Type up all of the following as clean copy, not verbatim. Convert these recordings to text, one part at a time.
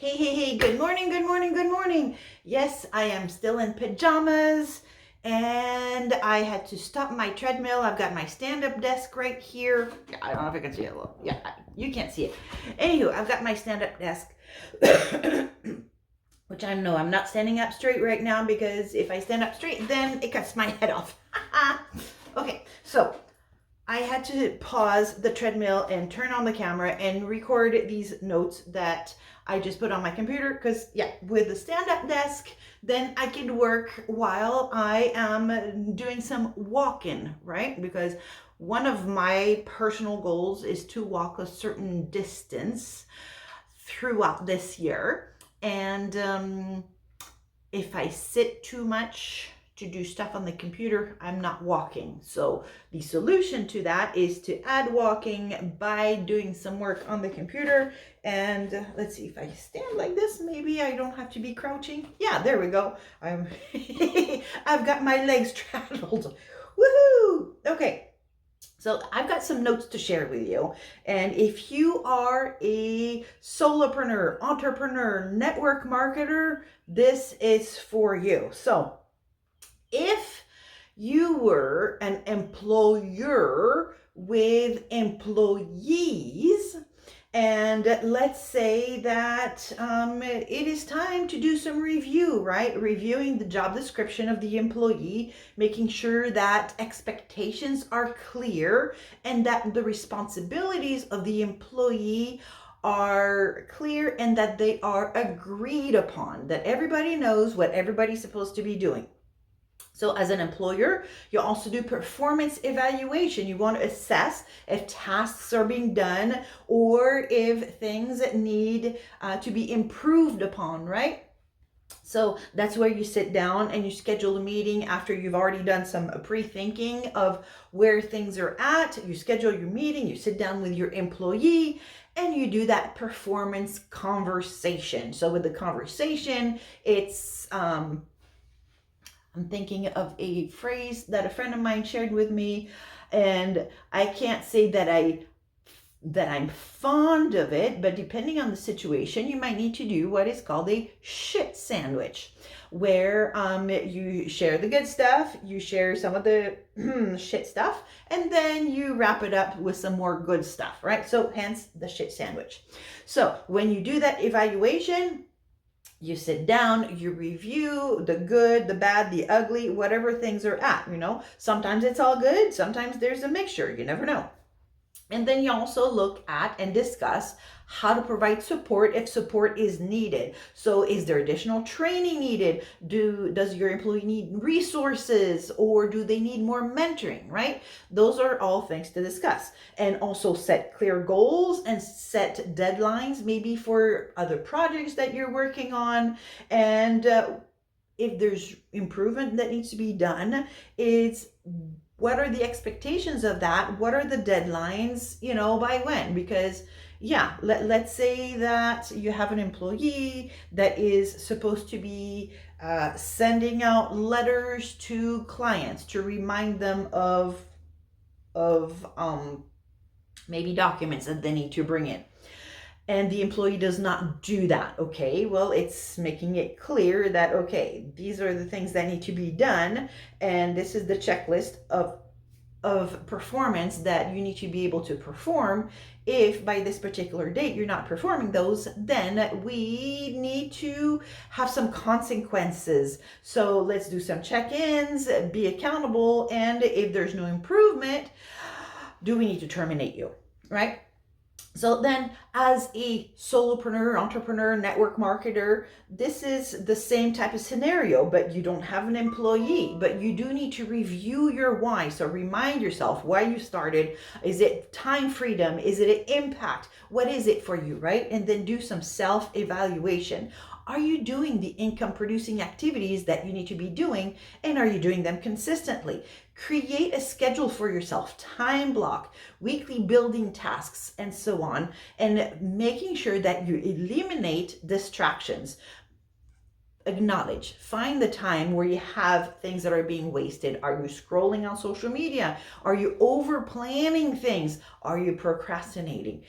Hey, good morning, good morning, good morning. Yes, I am still in pajamas and I had to stop my treadmill. I've got my stand-up desk right here. I don't know if I can see it. Yeah, you can't see it. Anywho, I've got my stand-up desk, which I know I'm not standing up straight right now because if I stand up straight, then it cuts my head off. Okay, so I had to pause the treadmill and turn on the camera and record these notes that I just put on my computer because, yeah, with the stand-up desk, then I can work while I am doing some walking, right? Because one of my personal goals is to walk a certain distance throughout this year. And if I sit too much to do stuff on the computer, I'm not walking. So the solution to that is to add walking by doing some work on the computer. And let's see, if I stand like this, maybe I don't have to be crouching. Yeah, there we go. I've got my legs straddled. Woohoo! Okay. So I've got some notes to share with you. And if you are a solopreneur, entrepreneur, network marketer, this is for you. So if you were an employer with employees, and let's say that it is time to do some review, right? Reviewing the job description of the employee, making sure that expectations are clear and that the responsibilities of the employee are clear and that they are agreed upon, that everybody knows what everybody's supposed to be doing. So as an employer, you also do performance evaluation. You want to assess if tasks are being done or if things need to be improved upon, right? So that's where you sit down and you schedule a meeting after you've already done some pre-thinking of where things are at. You schedule your meeting, you sit down with your employee, and you do that performance conversation. So with the conversation, it's I'm thinking of a phrase that a friend of mine shared with me, and I can't say that I'm fond of it, but depending on the situation, you might need to do what is called a shit sandwich, where you share the good stuff, you share some of the shit stuff, and then you wrap it up with some more good stuff, right? So hence the shit sandwich. So when you do that evaluation, you sit down, you review the good, the bad, the ugly, whatever things are at, Sometimes it's all good, sometimes there's a mixture, you never know. And then you also look at and discuss how to provide support if support is needed. So is there additional training needed? Does your employee need resources or do they need more mentoring, right? Those are all things to discuss. And also set clear goals and set deadlines maybe for other projects that you're working on. And if there's improvement that needs to be done, it's what are the expectations of that? What are the deadlines, by when? Because yeah, let's say that you have an employee that is supposed to be sending out letters to clients to remind them of maybe documents that they need to bring in, and the employee does not do that. Okay, well, it's making it clear that, okay, these are the things that need to be done, and this is the checklist of performance that you need to be able to perform. If by this particular date you're not performing those, then we need to have some consequences. So let's do some check-ins, be accountable, and if there's no improvement, do we need to terminate you, right? So then as a solopreneur, entrepreneur, network marketer, this is the same type of scenario, but you don't have an employee, but you do need to review your why. So remind yourself why you started. Is it time freedom? Is it an impact? What is it for you, right? And then do some self-evaluation. Are you doing the income producing activities that you need to be doing? And are you doing them consistently? Create a schedule for yourself, time block, weekly building tasks, and so on, and making sure that you eliminate distractions. acknowledge, find the time where you have things that are being wasted. Are you scrolling on social media? Are you over planning things? Are you procrastinating?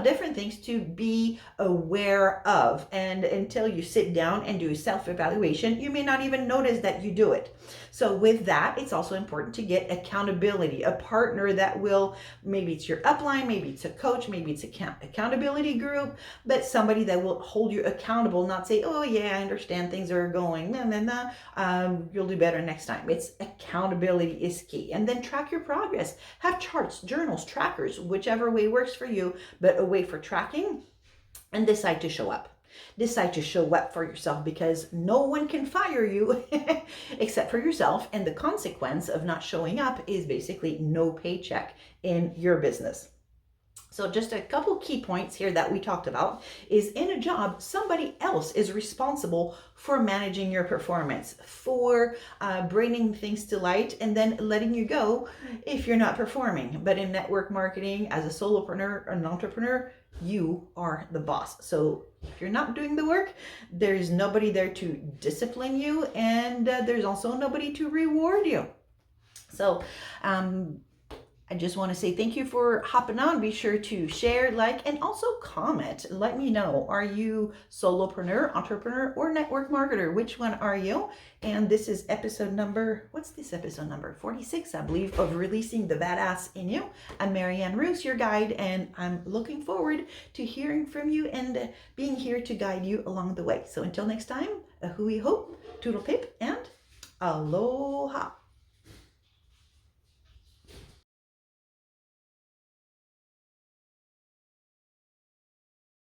Different things to be aware of. And until you sit down and do self-evaluation, you may not even notice that you do it. So with that, it's also important to get accountability, a partner that will, maybe it's your upline, maybe it's a coach, maybe it's accountability group, but somebody that will hold you accountable, not say, oh yeah, I understand things are going, you'll do better next time. It's accountability is key. And then track your progress. Have charts, journals, trackers, whichever way works for you, but a way for tracking, and decide to show up. Decide to show up for yourself, because no one can fire you except for yourself. And the consequence of not showing up is basically no paycheck in your business. So just a couple key points here that we talked about is, in a job, somebody else is responsible for managing your performance, for bringing things to light and then letting you go if you're not performing. But in network marketing, as a solopreneur or an entrepreneur, you are the boss. So if you're not doing the work, there's nobody there to discipline you, and there's also nobody to reward you. So I just want to say thank you for hopping on. Be sure to share, like, and also comment. Let me know, are you solopreneur, entrepreneur, or network marketer? Which one are you? And this is episode number, what's this episode number? 46, I believe, of Releasing the Badass in You. I'm Marianne Roos, your guide, and I'm looking forward to hearing from you and being here to guide you along the way. So until next time, a hui ho, toodle pip, and aloha.